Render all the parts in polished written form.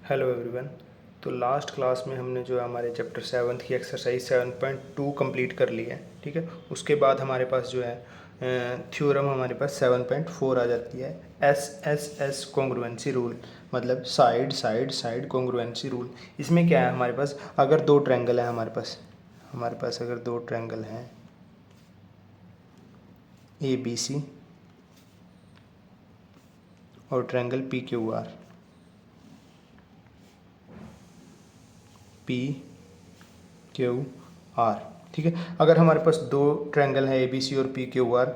Hello everyone. तो last class में हमने जो है हमारे चैप्टर 7 की एक्सरसाइज 7.2 कंप्लीट कर ली है। ठीक है, उसके बाद हमारे पास जो है थ्योरम हमारे पास 7.4 आ जाती है। एस कॉन्ग्रुएंसी रूल, मतलब side side side congruency rule. इसमें क्या है हमारे पास, अगर दो ट्रायंगल है हमारे पास अगर दो ट्रायंगल हैं ABC और ट्रायंगल PQR, PQR, ठीक है। अगर हमारे पास दो ट्रायंगल है ABC और PQR,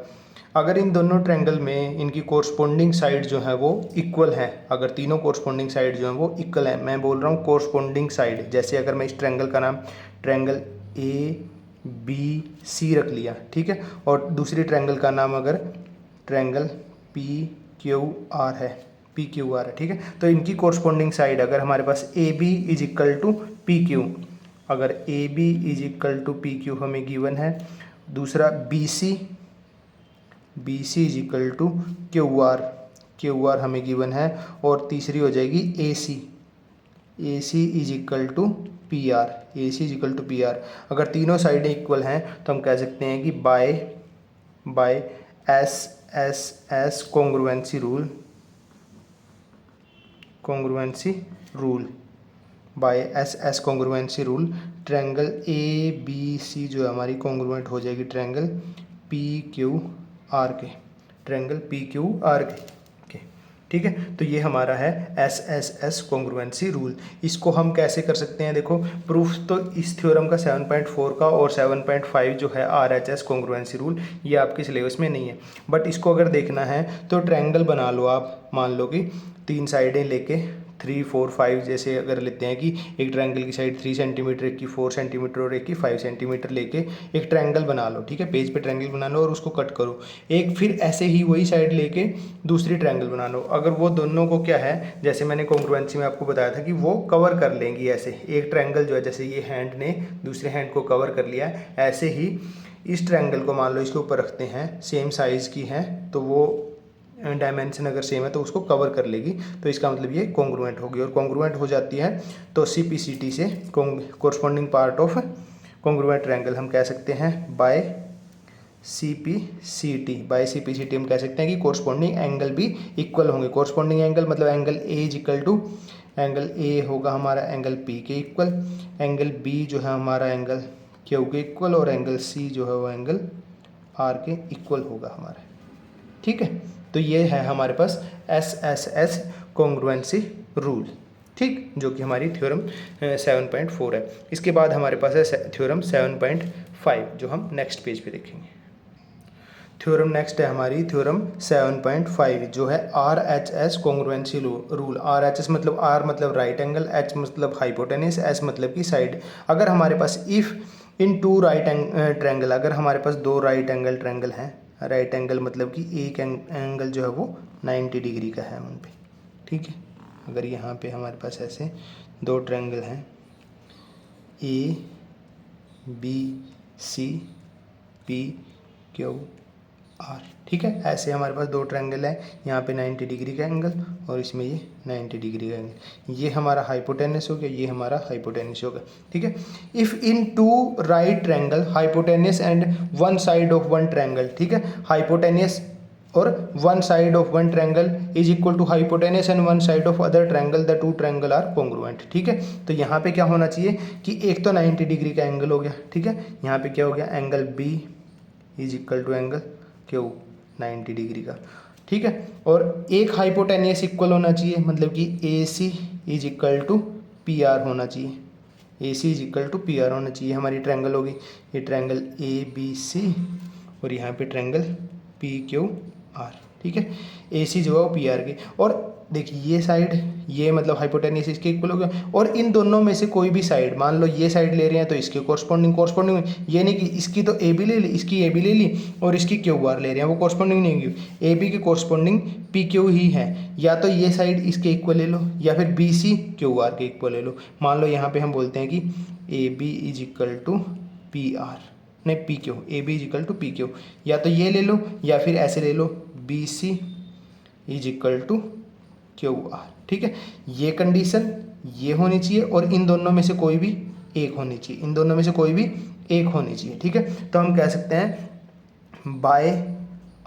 अगर इन दोनों ट्रायंगल में इनकी कोरस्पोंडिंग साइड जो है वो इक्वल है, अगर तीनों कोरस्पोंडिंग साइड जो है वो इक्वल है, मैं बोल रहा हूँ कोरस्पोंडिंग साइड। जैसे अगर मैं इस ट्रायंगल का नाम ट्रायंगल ABC रख लिया, ठीक है, और दूसरी ट्रायंगल का नाम अगर ट्रायंगल PQR है, ठीक है, तो इनकी कोरस्पोंडिंग साइड अगर हमारे पास AB is equal to PQ, अगर AB is equal to PQ हमें गिवन है, दूसरा BC is equal to QR हमें गिवन है, और तीसरी हो जाएगी AC is equal to PR। अगर तीनों साइडें इक्वल हैं तो हम कह सकते हैं कि by S congruency rule by S congruency rule triangle ABC जो है हमारी कॉन्ग्रुएंट हो जाएगी ट्रायंगल PQR के, ठीक है। तो ये हमारा है एस कॉन्ग्रुएंसी रूल। इसको हम कैसे कर सकते हैं, देखो प्रूफ तो इस थ्योरम का 7.4 का और 7.5 जो है RHS कॉन्ग्रुएंसी रूल, ये आपके सिलेबस में नहीं है, बट इसको अगर देखना है तो ट्रायंगल बना लो आप। मान लो कि तीन साइडें लेके 3, 4, 5 जैसे अगर लेते हैं कि एक ट्रायंगल की साइड 3 सेंटीमीटर, एक की 4 सेंटीमीटर और एक की 5 सेंटीमीटर लेके एक ट्रायंगल बना लो, ठीक है। पेज पे ट्रायंगल बना लो और उसको कट करो। एक फिर ऐसे ही वही साइड लेके दूसरी ट्रायंगल बना लो। अगर वो दोनों को क्या है, जैसे मैंने कॉन्ग्रुएंसी में आपको बताया था कि वो कवर कर लेंगी, ऐसे एक ट्रायंगल जो है, जैसे ये हैंड ने दूसरे हैंड को कवर कर लिया, ऐसे ही इस ट्रायंगल को मान लो इसके ऊपर रखते हैं, सेम साइज़ की है तो वो डायमेंशन अगर सेम है तो उसको कवर कर लेगी, तो इसका मतलब ये कॉन्ग्रुएंट होगी। और कॉन्ग्रुएंट हो जाती है तो CPCT से corresponding part of congruent triangle हम कह सकते हैं बाय CPCT हम कह सकते हैं कि कोरस्पोंडिंग एंगल भी इक्वल होंगे। कोरस्पोंडिंग एंगल मतलब angle A is equal to, angle A होगा हमारा एंगल P के इक्वल, एंगल B जो है हमारा एंगल Q के इक्वल, और एंगल C जो है वो एंगल R के इक्वल होगा हमारा, ठीक है। तो ये है हमारे पास एस कॉन्ग्रुएंसी रूल, ठीक, जो कि हमारी थ्योरम 7.4 है। इसके बाद हमारे पास है थ्योरम 7.5 जो हम नेक्स्ट पेज पे देखेंगे। थ्योरम नेक्स्ट है हमारी थ्योरम 7.5 जो है RHS कॉन्ग्रुएंसी रूल। RHS मतलब R मतलब राइट एंगल, H मतलब हाइपोटेनस, S मतलब की साइड। अगर हमारे पास if in two right triangle, अगर हमारे पास दो राइट एंगल ट्रायंगल हैं, राइट एंगल मतलब कि एक एंगल जो है वो 90 डिग्री का है उन पे, ठीक है। अगर यहाँ पे हमारे पास ऐसे दो ट्रायंगल हैं ABC PQR, ठीक है, ऐसे हमारे पास दो ट्रायंगल है, यहाँ पे 90 डिग्री का एंगल और इसमें ये 90 डिग्री का एंगल, ये हमारा हाइपोटेनस हो गया, ये हमारा हाइपोटेनस होगा, ठीक है। If in two right triangle hypotenuse and one side of one triangle, ठीक है, हाइपोटेनस और one side of one triangle is equal to hypotenuse and one side of other triangle, the two triangle are congruent, ठीक है। तो यहाँ पे क्या होना चाहिए कि एक तो 90 डिग्री का एंगल हो गया, ठीक है, यहाँ पे क्या हो गया, angle B is equal to angle Q 90 degree का, ठीक है, और एक हाइपोटेनियस इक्वल होना चाहिए, मतलब कि AC is equal to PR होना चाहिए, AC is equal to PR होना चाहिए। हमारी ट्रायंगल होगी ये ट्रायंगल ABC और यहाँ पे ट्रायंगल PQR, ठीक है। AC जो है वो PR के, और देखिए ये साइड, ये मतलब हाइपोटेनस इसके इक्वल हो गया, और इन दोनों में से कोई भी साइड, मान लो ये साइड ले रहे हैं तो इसके कोरस्पोंडिंग, ये नहीं कि इसकी तो AB ले ली, इसकी AB ले ली और इसकी QR ले रहे हैं, वो कोरस्पोंडिंग नहीं होगी। AB की कोरस्पोंडिंग PQ ही है, या तो ये साइड इसके इक्वल ले लो या फिर BC QR के इक्वल ले लो। मान लो यहाँ पे हम बोलते हैं कि AB is equal to PR, नहीं PQ, AB is equal to PQ, या तो ये ले लो या फिर ऐसे ले लो BC is equal to QR, ठीक है। ये कंडीशन ये होनी चाहिए और इन दोनों में से कोई भी एक होनी चाहिए, इन दोनों में से कोई भी एक होनी चाहिए, ठीक है। तो हम कह सकते हैं by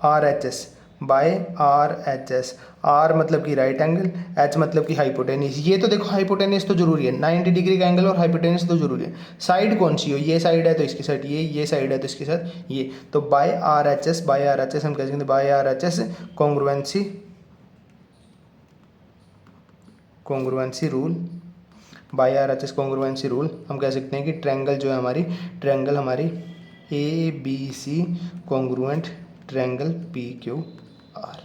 R H S, by R H S, R मतलब कि राइट एंगल, एच मतलब कि हाइपोटेनिस। ये तो देखो हाइपोटेनिस तो जरूरी है, 90 डिग्री का एंगल और हाइपोटेनिस तो जरूरी है। साइड कौन सी हो, ये साइड है तो इसके साथ ये साइड है तो इसके साथ ये। तो by R H S, by R H S हम कह सकते हैं by R H S congruency, congruency rule, by R H S congruency rule हम कह सकते हैं कि ट्रायंगल जो है हमारी, ट्रायंगल हमारी A B C congruent triangle P Q R,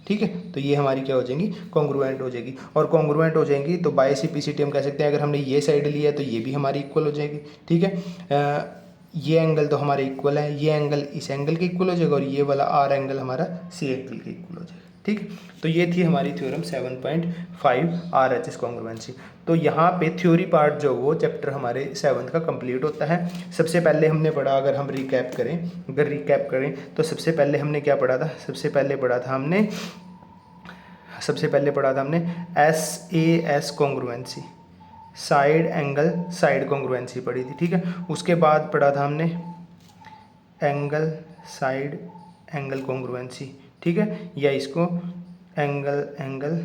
ठीक है। तो ये हमारी क्या हो जाएंगी, कॉन्ग्रुएंट हो जाएगी। और कॉन्ग्रुएंट हो जाएंगी तो by C P C T हम कह सकते हैं अगर हमने ये साइड लिया है तो ये भी हमारी इक्वल हो जाएगी, ठीक है। ये एंगल तो हमारे इक्वल है, ये एंगल इस एंगल के इक्वल हो जाएगा और ये वाला आर एंगल हमारा सी एंगल के इक्वल हो जाएगा, ठीक है। तो ये थी हमारी theorem 7.5 are H S congruency. तो यहाँ पे थ्योरी पार्ट जो वो चैप्टर हमारे 7th का कंप्लीट होता है। सबसे पहले हमने पढ़ा, अगर हम रिकैप करें, अगर रिकैप करें तो सबसे पहले हमने क्या पढ़ा था, सबसे पहले पढ़ा था हमने S A S congruency, side angle side congruency पढ़ी थी, ठीक है। उसके बाद पढ़ा था हमने एंगल साइड एंगल कॉन्ग्रुएंसी, ठीक है, या इसको एंगल एंगल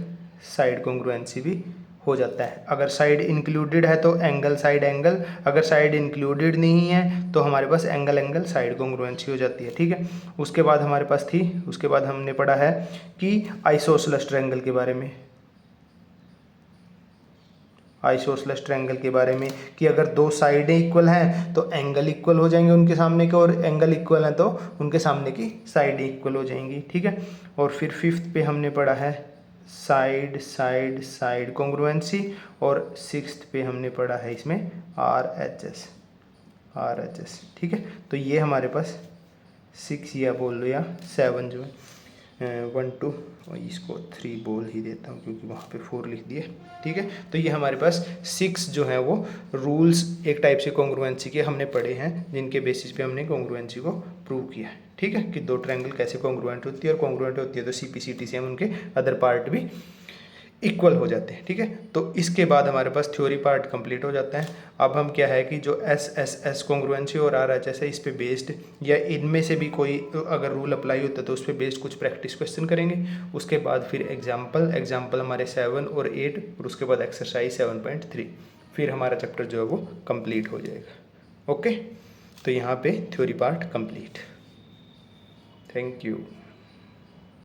साइड कॉन्ग्रुएंसी भी हो जाता है। अगर साइड इंक्लूडेड है तो एंगल साइड एंगल, अगर साइड इंक्लूडेड नहीं है तो हमारे पास एंगल एंगल साइड कॉन्ग्रुएंसी हो जाती है, ठीक है। उसके बाद हमारे पास थी, उसके बाद हमने पढ़ा है कि आइसोसेलेस ट्रायंगल के बारे में, आइसोसेलेस ट्रायंगल के बारे में कि अगर दो साइडें इक्वल हैं तो एंगल इक्वल हो जाएंगे उनके सामने के, और एंगल इक्वल हैं तो उनके सामने की साइडें इक्वल हो जाएंगी, ठीक है। और फिर 5th पे हमने पढ़ा है साइड साइड साइड कॉन्ग्रुएंसी, और 6th पे हमने पढ़ा है इसमें आर एच एस, ठीक है। तो ये हमारे पास 6 या बोल लो या 7 जो है 1 2 और इसको 3 बोल ही देता हूँ क्योंकि वहाँ पे 4 लिख दिए, ठीक है। तो ये हमारे पास 6 जो है वो रूल्स एक टाइप से कॉन्ग्रुएंसी के हमने पढ़े हैं, जिनके बेसिस पे हमने कॉन्ग्रुएंसी को प्रूव किया है, ठीक है, कि दो ट्रायंगल कैसे कॉन्ग्रुएंट होती है, और कॉन्ग्रुएंट होती है तो CPCT से हम उनके अदर पार्ट भी इक्वल हो जाते हैं, ठीक है। तो इसके बाद हमारे पास थ्योरी पार्ट कंप्लीट हो जाता है। अब हम क्या है कि जो एस कॉन्ग्रुएंसी और RHS है इस पे बेस्ड, या इनमें से भी कोई अगर रूल अप्लाई होता है तो उस पर बेस्ड कुछ प्रैक्टिस क्वेश्चन करेंगे। उसके बाद फिर एग्जाम्पल हमारे 7 और 8, और उसके बाद एक्सरसाइज 7.3, फिर हमारा चैप्टर जो है वो कंप्लीट हो जाएगा। ओके, तो यहाँ पे theory part complete. Thank you.